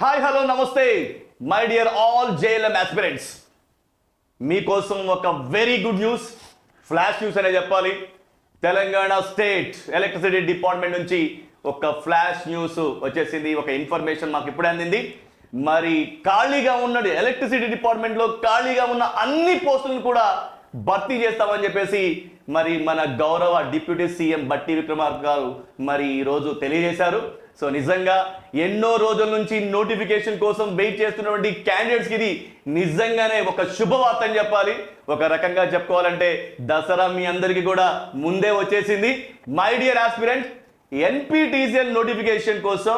Hi hello నమస్తే my dear all JLM aspirants, మీకోసం ఒక very good news, flash news అనే చెప్పాలి. తెలంగాణ స్టేట్ ఎలక్ట్రిసిటీ డిపార్ట్మెంట్ నుంచి ఒక ఫ్లాష్ న్యూస్ వచ్చేసింది. ఒక ఇన్ఫర్మేషన్ మాకు ఇప్పుడే అందింది. మరి ఖాళీగా ఉన్న ఎలక్ట్రిసిటీ డిపార్ట్మెంట్లో ఖాళీగా ఉన్న అన్ని పోస్టులను కూడా భర్తీ చేస్తామని చెప్పేసి మరి మన గౌరవ డిప్యూటీ సీఎం బట్టి విక్రమార్క గారు మరి ఈరోజు తెలియజేశారు. సో నిజంగా ఎన్నో రోజుల నుంచి నోటిఫికేషన్ కోసం వెయిట్ చేస్తున్నటువంటి క్యాండిడేట్స్కి ఇది నిజంగానే ఒక శుభవార్త అని చెప్పాలి. ఒక రకంగా చెప్పుకోవాలంటే దసరా మీ అందరికీ కూడా ముందే వచ్చేసింది. My dear aspirant, NPTCL notification కోసం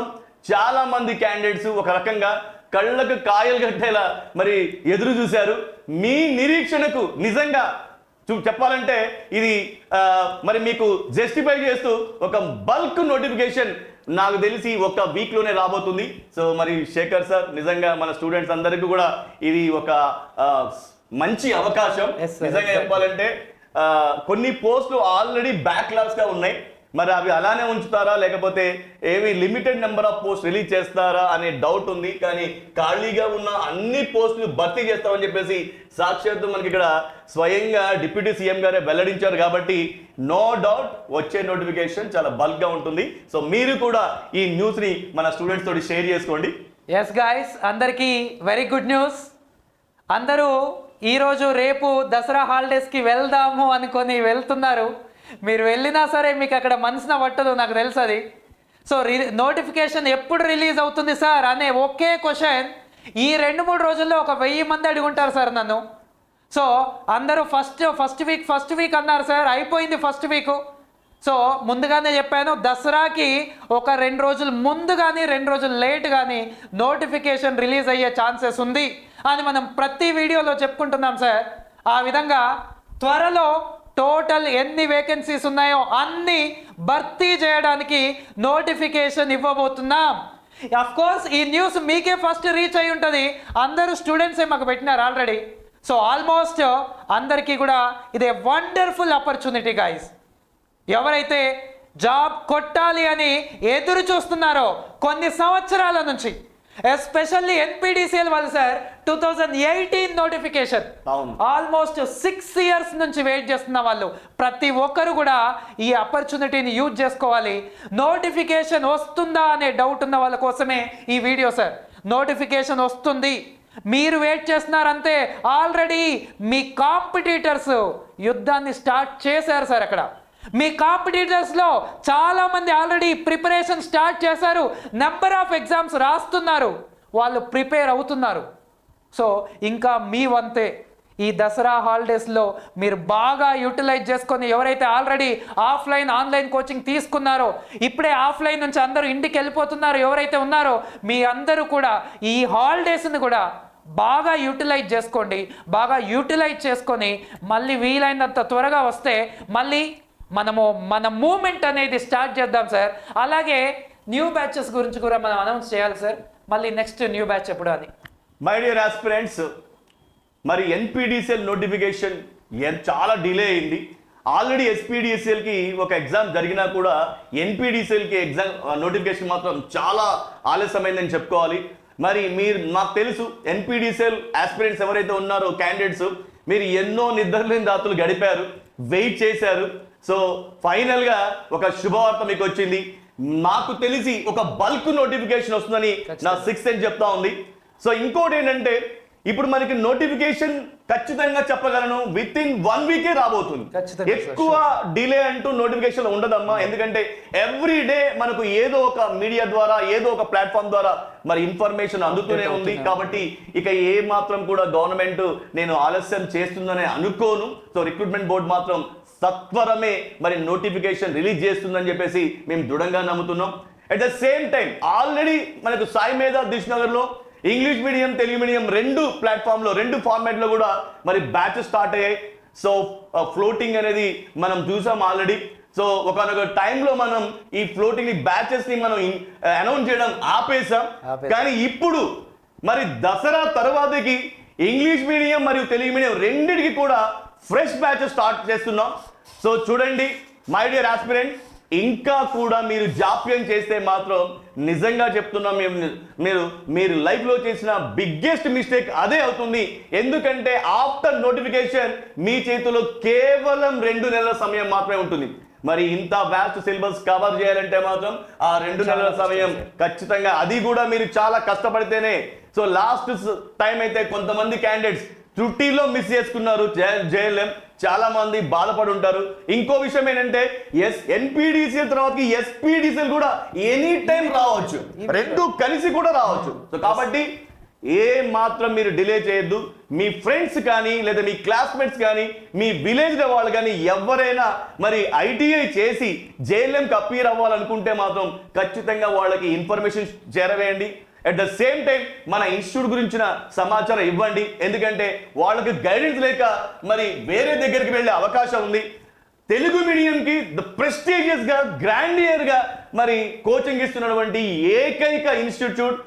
చాలా మంది క్యాండిడేట్స్ ఒక రకంగా కళ్ళకు కాయలు కట్టేలా మరి ఎదురు చూశారు. మీ నిరీక్షణకు నిజంగా చెప్పాలంటే ఇది మరి మీకు జస్టిఫై చేస్తూ ఒక బల్క్ నోటిఫికేషన్ నాకు తెలిసి ఒక వీక్లోనే రాబోతుంది. సో మరి శేఖర్ సార్, నిజంగా మన స్టూడెంట్స్ అందరికీ కూడా ఇది ఒక మంచి అవకాశం. నిజంగా చెప్పాలంటే కొన్ని పోస్టులు ఆల్రెడీ బ్యాక్లాగ్స్ గా ఉన్నాయి. మరి అవి అలానే ఉంచుతారా లేకపోతే ఏవి limited number of post release చేస్తారా అనే డౌట్ ఉంది. కానీ ఖాళీగా ఉన్న అన్ని పోస్టులు భర్తీ చేస్తామని చెప్పేసి సాక్షాత్తు మనకి ఇక్కడ స్వయంగా డిప్యూటీ సీఎం గారే వెల్లడించారు. కాబట్టి నో డౌట్ వచ్చే నోటిఫికేషన్ చాలా బల్క్ గా ఉంటుంది. సో మీరు కూడా ఈ న్యూస్ ని మన స్టూడెంట్స్ తోటి షేర్ చేసుకోండి. ఎస్ గైస్, అందరికీ వెరీ గుడ్ న్యూస్. అందరూ ఈరోజు రేపు దసరా హాలిడేస్కి వెళ్దాము అనుకొని వెళ్తున్నారు. మీరు వెళ్ళినా సరే మీకు అక్కడ మనసున పట్టదు, నాకు తెలుసు అది. సో నోటిఫికేషన్ ఎప్పుడు రిలీజ్ అవుతుంది సార్ అనే ఒకే క్వశ్చన్ ఈ 2-3 రోజుల్లో 1000 మంది అడుగుంటారు సార్ నన్ను. సో అందరూ ఫస్ట్ వీక్ అన్నారు సార్, అయిపోయింది ఫస్ట్ వీక్. సో ముందుగానే చెప్పాను, దసరాకి ఒక 2 రోజులు ముందు కానీ 2 రోజులు లేట్ కానీ నోటిఫికేషన్ రిలీజ్ అయ్యే ఛాన్సెస్ ఉంది అని మనం ప్రతి వీడియోలో చెప్పుకుంటున్నాం సార్. ఆ విధంగా త్వరలో టోటల్ ఎన్ని వేకెన్సీస్ ఉన్నాయో అన్ని భర్తీ చేయడానికి నోటిఫికేషన్ ఇవ్వబోతున్నాం. అఫ్ కోర్స్ ఈ న్యూస్ మీకే ఫస్ట్ రీచ్ అయి ఉంటుంది. అందరూ స్టూడెంట్సే మాకు పెట్టినారు ఆల్రెడీ. సో ఆల్మోస్ట్ అందరికీ కూడా ఇదే వండర్ఫుల్ ఆపర్చునిటీ గైస్. ఎవరైతే జాబ్ కొట్టాలి అని ఎదురు చూస్తున్నారో కొన్ని సంవత్సరాల నుంచి, ఎస్పెషల్లీ ఎన్పిడిసిఎల్ వాళ్ళు సార్ 2018 నోటిఫికేషన్ ఆల్మోస్ట్ 6 years నుంచి వెయిట్ చేస్తున్న వాళ్ళు ప్రతి ఒక్కరు కూడా ఈ ఆపర్చునిటీని యూజ్ చేసుకోవాలి. నోటిఫికేషన్ వస్తుందా అనే డౌట్ ఉన్న వాళ్ళ కోసమే ఈ వీడియో సార్. నోటిఫికేషన్ వస్తుంది, మీరు వెయిట్ చేస్తున్నారంతే. ఆల్రెడీ మీ కాంపిటీటర్స్ యుద్ధాన్ని స్టార్ట్ చేశారు సార్. అక్కడ మీ కాంపిటీటర్స్లో చాలామంది ఆల్రెడీ ప్రిపరేషన్ స్టార్ట్ చేశారు, నెంబర్ ఆఫ్ ఎగ్జామ్స్ రాస్తున్నారు, వాళ్ళు ప్రిపేర్ అవుతున్నారు. సో ఇంకా మీ వంతే ఈ దసరా హాలిడేస్లో మీరు బాగా యూటిలైజ్ చేసుకొని, ఎవరైతే ఆల్రెడీ ఆఫ్లైన్ ఆన్లైన్ కోచింగ్ తీసుకున్నారో, ఇప్పుడే ఆఫ్లైన్ నుంచి అందరూ ఇంటికి వెళ్ళిపోతున్నారు ఎవరైతే ఉన్నారో, మీ అందరూ కూడా ఈ హాలిడేస్ని కూడా బాగా యూటిలైజ్ చేసుకోండి. బాగా యూటిలైజ్ చేసుకొని మళ్ళీ వీలైనంత త్వరగా వస్తే మళ్ళీ మన మూమెంట్ అనేది స్టార్ట్ చేద్దాం సార్. అలాగే న్యూ బ్యాచెస్ గురించి కూడా మనం అనౌన్స్ చేయాలి సార్. మళ్ళీ నెక్స్ట్ న్యూ బ్యాచ్ ఎప్పుడు అని. మై డియర్ ఆస్పిరెంట్స్, మరి ఎన్పిడిసిఎల్ నోటిఫికేషన్ చాలా డిలే అయింది. ఆల్రెడీ ఎస్పీడిసిఎల్కి ఒక ఎగ్జామ్ జరిగినా కూడా ఎన్పిడిసిఎల్కి ఎగ్జామ్ నోటిఫికేషన్ మాత్రం చాలా ఆలస్యమైందని చెప్పుకోవాలి. మరి మాకు తెలుసు ఎన్పిడిసిఎల్ ఆస్పిరెంట్స్ ఎవరైతే ఉన్నారో క్యాండిడేట్స్, మీరు ఎన్నో నిద్రలేని రాత్రులు గడిపారు, వెయిట్ చేశారు. సో ఫైనల్గా ఒక శుభవార్త మీకు వచ్చింది. నాకు తెలిసి ఒక బల్క్ నోటిఫికేషన్ వస్తుందని నా 6th సెన్స్ చెప్తా ఉంది. సో ఇంకోటి ఏంటంటే ఇప్పుడు మనకి నోటిఫికేషన్ ఖచ్చితంగా చెప్పగలను విత్ ఇన్ 1 week రాబోతుంది. ఎక్కువ డిలే అంటూ నోటిఫికేషన్ ఉండదమ్మా. ఎందుకంటే ఎవ్రీ డే మనకు ఏదో ఒక మీడియా ద్వారా ఏదో ఒక ప్లాట్ఫామ్ ద్వారా మరి ఇన్ఫర్మేషన్ అందుతూనే ఉంది. కాబట్టి ఇక ఏ మాత్రం కూడా గవర్నమెంట్ నేను ఆలస్యం చేస్తుందని అనుకోను. సో రిక్రూట్మెంట్ బోర్డు మాత్రం సత్వరమే మరి నోటిఫికేషన్ రిలీజ్ చేస్తుందని చెప్పేసి మేము దృఢంగా నమ్ముతున్నాం. At the same time already మనకు సాయి మేధా దిష్నగర్లో ఇంగ్లీష్ మీడియం తెలుగు మీడియం 2 ప్లాట్ఫామ్లో 2 ఫార్మాట్లో కూడా మరి బ్యాచ్ స్టార్ట్ అయ్యాయి. సో ఫ్లోటింగ్ అనేది మనం చూసాం ఆల్రెడీ. సో ఒకనొక టైంలో మనం ఈ ఫ్లోటింగ్ బ్యాచెస్ ని మనం అనౌన్స్ చేయడం ఆపేసాం. కానీ ఇప్పుడు మరి దసరా తర్వాతకి ఇంగ్లీష్ మీడియం మరియు తెలుగు మీడియం రెండిటికి కూడా ఫ్రెష్ బ్యాచెస్ స్టార్ట్ చేస్తున్నాం. సో చూడండి మై డియర్ ఆస్పిరెంట్, ఇంకా కూడా మీరు జాప్యం చేస్తే మాత్రం నిజంగా చెప్తున్నాం మీరు లైఫ్లో చేసిన బిగ్గెస్ట్ మిస్టేక్ అదే అవుతుంది. ఎందుకంటే ఆఫ్టర్ నోటిఫికేషన్ మీ చేతిలో కేవలం 2 నెలల సమయం మాత్రమే ఉంటుంది. మరి ఇంత వ్యాస్ట్ సిలబస్ కవర్ చేయాలంటే మాత్రం ఆ 2 నెలల సమయం ఖచ్చితంగా, అది కూడా మీరు చాలా కష్టపడితేనే. సో లాస్ట్ టైం అయితే కొంతమంది క్యాండిడేట్స్ త్రుటిలో మిస్ చేసుకున్నారు జేఎల్ఎం, చాలా మంది బాధపడి ఉంటారు. ఇంకో విషయం ఏంటంటే ఎన్పీడీసీఎల్ తర్వాత ఎస్పీడీసీఎల్ కూడా ఎనీ టైం రావచ్చు, 2 కలిసి కూడా రావచ్చు. సో కాబట్టి ఏ మాత్రం మీరు డిలే చేయొద్దు. మీ ఫ్రెండ్స్ కానీ లేదా మీ క్లాస్మేట్స్ కానీ మీ విలేజ్లో వాళ్ళు కానీ ఎవరైనా మరి ఐటీఐ చేసి జేఎల్ఎంకి అపీర్ అవ్వాలనుకుంటే మాత్రం ఖచ్చితంగా వాళ్ళకి ఇన్ఫర్మేషన్ చేరవేయండి. అట్ ద సేమ్ టైం మన ఇన్స్టిట్యూట్ గురించిన సమాచారం ఇవ్వండి. ఎందుకంటే వాళ్ళకి గైడెన్స్ లేక మరి వేరే దగ్గరికి వెళ్ళే అవకాశం ఉంది. తెలుగు మీడియంకి ప్రెస్టీజియస్ గా గ్రాండియర్ గా మరి కోచింగ్ ఇస్తున్నటువంటి ఏకైక ఇన్స్టిట్యూట్,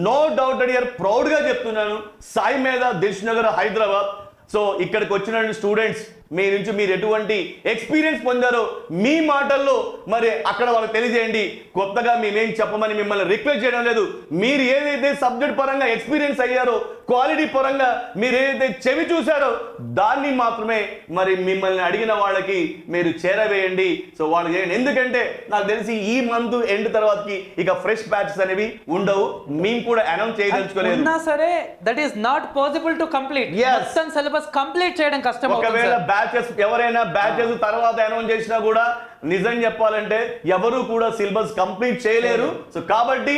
నో డౌట్ అడియర్ ప్రౌడ్ గా చెప్తున్నాను, సాయి మేధా దిల్సుఖ్నగర్ హైదరాబాద్. సో ఇక్కడికి వచ్చిన స్టూడెంట్స్ మీ నుంచి మీరు ఎటువంటి ఎక్స్పీరియన్స్ పొందారో మీ మాటల్లో మరి అక్కడ వాళ్ళకి తెలియజేయండి. కొత్తగా మేమేం చెప్పమని మిమ్మల్ని రిక్వెస్ట్ చేయడం లేదు. మీరు ఏదైతే సబ్జెక్ట్ పరంగా ఎక్స్పీరియన్స్ అయ్యారో, క్వాలిటీ పరంగా మీరు ఏదైతే చెవి చూశారో దాన్ని మాత్రమే మరి మిమ్మల్ని అడిగిన వాళ్ళకి మీరు చేరవేయండి. సో వాళ్ళు చేయండి. ఎందుకంటే నాకు తెలిసి ఈ మంత్ ఎండ్ తర్వాతకి ఇక ఫ్రెష్ బ్యాచెస్ అనేవి ఉండవు. మేము కూడా అనౌన్స్ చేయదలుచుకోలేదు. సరే, that is not possible to complete. మొత్తం సిలబస్ కంప్లీట్ చేయడం కష్టం. ఒకవేళ బ్యాచెస్ ఎవరైనా బ్యాచెస్ తర్వాత అనౌన్స్ చేసినా కూడా నిజం చెప్పాలంటే ఎవరు కూడా సిలబస్ కంప్లీట్ చేయలేరు. సో కాబట్టి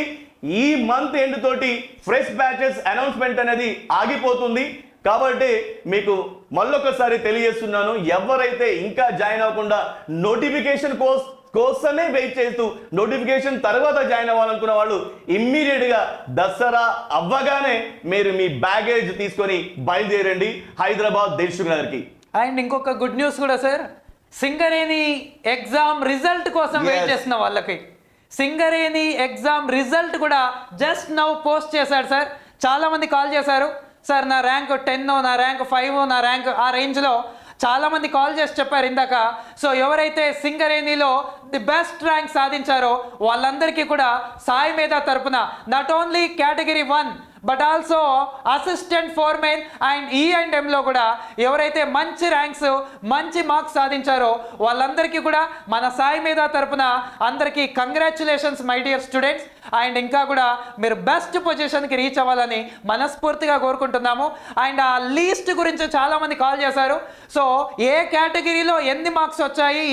ఈ మంత్ ఎండ్ తోటి ఫ్రెష్ బ్యాచెస్ అనౌన్స్మెంట్ అనేది ఆగిపోతుంది. కాబట్టి మీకు మళ్ళొకసారి తెలియజేస్తున్నాను, ఎవరైతే ఇంకా జాయిన్ అవ్వకుండా నోటిఫికేషన్ కోసమే వెయిట్ చేస్తూ నోటిఫికేషన్ తర్వాత జాయిన్ అవ్వాలనుకున్న వాళ్ళు ఇమ్మీడియట్ గా దసరా అవ్వగానే మీరు మీ బ్యాగేజ్ తీసుకొని బయలుదేరండి హైదరాబాద్ దిల్సుఖ్నగర్కి. అండ్ ఇంకొక గుడ్ న్యూస్ కూడా సార్, సింగరేణి ఎగ్జామ్ రిజల్ట్ కోసం వెయిట్ చేస్తున్న వాళ్ళకి సింగరేణి ఎగ్జామ్ రిజల్ట్ కూడా జస్ట్ నౌ పోస్ట్ చేశాడు సార్. చాలా మంది కాల్ చేశారు, సార్ నా ర్యాంక్ 10, నా ర్యాంక్ 5, నా ర్యాంక్ ఆ రేంజ్లో చాలా మంది కాల్ చేసి చెప్పారు ఇందాక. సో ఎవరైతే సింగరేణిలో ది బెస్ట్ ర్యాంక్ సాధించారో వాళ్ళందరికీ కూడా సాయి మేధా తరపున not only category 1 but also assistant foreman and E&Mలో కూడా ఎవరైతే మంచి ర్యాంక్స్ మంచి మార్క్స్ సాధించారో వాళ్ళందరికీ కూడా మన సాయి మేధా తరపున అందరికీ congratulations my dear students. And ఇంకా కూడా మీరు బెస్ట్ పొజిషన్కి రీచ్ అవ్వాలని మనస్ఫూర్తిగా కోరుకుంటున్నాము. అండ్ ఆ లీస్ట్ గురించి చాలామంది కాల్ చేశారు. సో ఏ కేటగిరీలో ఎన్ని మార్క్స్ వచ్చాయి,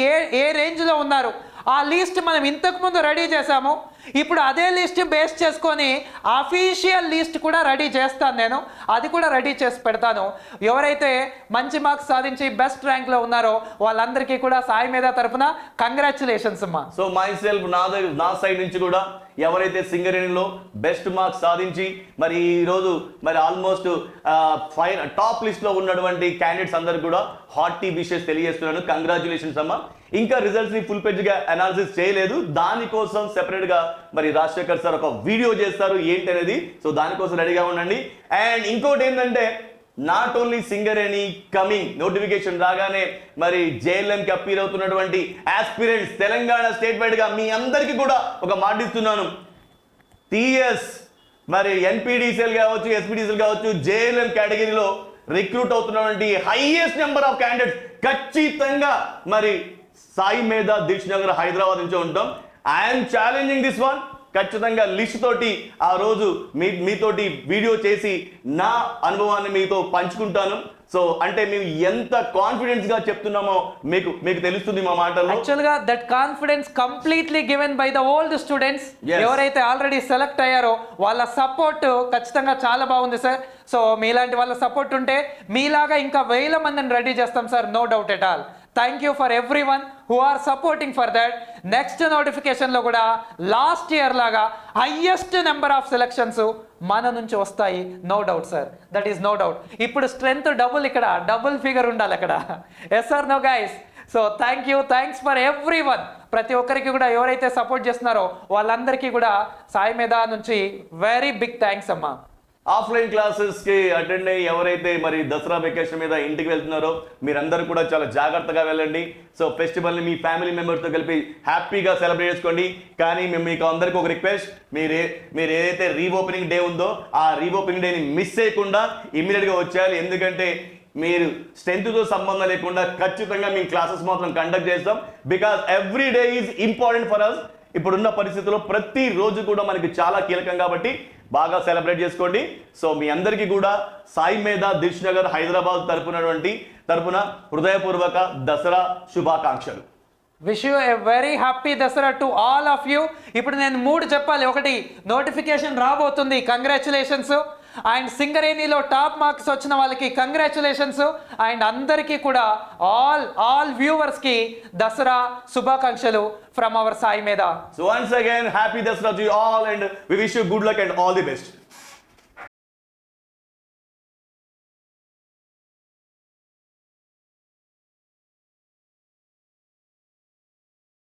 ఏ రేంజ్లో ఉన్నారు, ఆ లిస్ట్ మనం ఇంతకుముందు రెడీ చేశాము. ఇప్పుడు అదే లిస్ట్ బేస్ చేసుకొని అఫీషియల్ లిస్ట్ కూడా రెడీ చేస్తాను నేను, అది కూడా రెడీ చేసి పెడతాను. ఎవరైతే మంచి మార్క్స్ సాధించి బెస్ట్ ర్యాంక్లో ఉన్నారో వాళ్ళందరికీ కూడా సాయి మేధా తరపున కంగ్రాచులేషన్స్ అమ్మా. సో మై సెల్ఫ్ నా సైడ్ నుంచి కూడా ఎవరైతే సింగరేణిలో బెస్ట్ మార్క్స్ సాధించి మరి ఈరోజు మరి ఆల్మోస్ట్ టాప్ లిస్ట్లో ఉన్నటువంటి క్యాండిడేట్స్ అందరికి కూడా హార్టీ విషెస్ తెలియజేస్తున్నాను. కంగ్రాచులేషన్స్ అమ్మా. ఇంకా రిజల్ట్స్ ని ఫుల్ పేజ్ గా అనాలిసిస్ చేయలేదు, దానికోసం సెపరేట్ గా మరి రాజశేఖర్ సార్ ఒక వీడియో చేస్తారు ఏంటి అనేది. సో దానికోసం రెడీగా ఉండండి. అండ్ ఇంకోటి ఏంటంటే not only Singareni coming notification రాగానే మరి జేఎల్ఎంకి అపీర్ అవుతున్నటువంటి ఆస్పిరెంట్స్ తెలంగాణ స్టేట్ వైడ్ గా మీ అందరికీ కూడా ఒక మాట ఇస్తున్నాను. టీఎస్ మరి ఎన్పీడీసీఎల్ కావచ్చు, ఎస్పీడీసీఎల్ కావచ్చు, జేఎల్ఎం కేటగిరీలో రిక్రూట్ అవుతున్నటువంటి హైయెస్ట్ నెంబర్ ఆఫ్ క్యాండిడేట్స్ ఖచ్చితంగా మరి సాయి మేధా దిల్సుఖ్నగర్ హైదరాబాద్ నుంచి ఉంటాం. I'm challenging this one. ఖచ్చితంగా లిస్ట్ తోటి ఆ రోజు మీతోటి వీడియో చేసి నా అనుభవాన్ని మీతో పంచుకుంటాను. సో అంటే మేము ఎంత కాన్ఫిడెన్స్ గా చెప్తున్నామో మీకు తెలుస్తుంది మా మాటల్లో. యాక్చువల్ గా that confidence completely given by the old students. ఎవరైతే ఆల్రెడీ సెలెక్ట్ అయ్యారో వాళ్ళ సపోర్ట్ ఖచ్చితంగా చాలా బాగుంది సార్. సో మీలాంటి వాళ్ళ సపోర్ట్ ఉంటే మీలాగా ఇంకా 1000 మందిని రెడీ చేస్తాం sir, no doubt at all. Thank you for everyone who are supporting for that. Next నోటిఫికేషన్లో కూడా లాస్ట్ ఇయర్ లాగా హైయెస్ట్ నెంబర్ ఆఫ్ సెలెక్షన్స్ మన నుంచి వస్తాయి, no doubt sir, that is no doubt. ఇప్పుడు స్ట్రెంత్ డబుల్, ఇక్కడ double figure ఉండాలి అక్కడ. Yes sir, no guys. So thanks for everyone. ప్రతి ఒక్కరికి కూడా ఎవరైతే సపోర్ట్ చేస్తున్నారో వాళ్ళందరికీ కూడా సాయి మేధా నుంచి వెరీ బిగ్ థ్యాంక్స్ అమ్మా. ఆఫ్లైన్ క్లాసెస్కి అటెండ్ అయ్యి ఎవరైతే మరి దసరా వెకేషన్ మీద ఇంటికి వెళ్తున్నారో మీరందరూ కూడా చాలా జాగ్రత్తగా వెళ్ళండి. సో ఫెస్టివల్ని మీ ఫ్యామిలీ మెంబర్స్తో కలిపి హ్యాపీగా సెలబ్రేట్ చేసుకోండి. కానీ మేము మీకు అందరికీ ఒక రిక్వెస్ట్, మీరు ఏదైతే రీఓపెనింగ్ డే ఉందో ఆ రీఓపెనింగ్ డేని మిస్ చేయకుండా ఇమ్మీడియట్గా వచ్చేయాలి. ఎందుకంటే మీరు స్ట్రెంత్తో సంబంధం లేకుండా ఖచ్చితంగా మీ క్లాసెస్ మాత్రం కండక్ట్ చేస్తాం. Because every day is important for us. ఇప్పుడున్న పరిస్థితుల్లో ప్రతిరోజు కూడా మనకి చాలా కీలకం కాబట్టి బాగా సెలబ్రేట్ చేసుకోండి. సో మీ అందరికీ కూడా సాయి మేధా దిల్ష్ నగర్ హైదరాబాద్ తరపున హృదయపూర్వక దసరా శుభాకాంక్షలు. Wish you a very happy Dasara to all of you. ఇప్పుడు నేను 3 చెప్పాలి. ఒకటి, నోటిఫికేషన్ రాబోతుంది, కంగ్రాచులేషన్స్. అండ్ సింగరేణిలో టాప్ మార్క్స్ వచ్చిన వాళ్ళకి కంగ్రాచులేషన్స్. అండ్ అందరికీ కూడా ఆల్ వ్యూవర్స్కి దసరా శుభాకాంక్షలు ఫ్రమ్ అవర్ సాయి మేధా. So once again, happy Dasara to you all and we wish you good luck and all the best.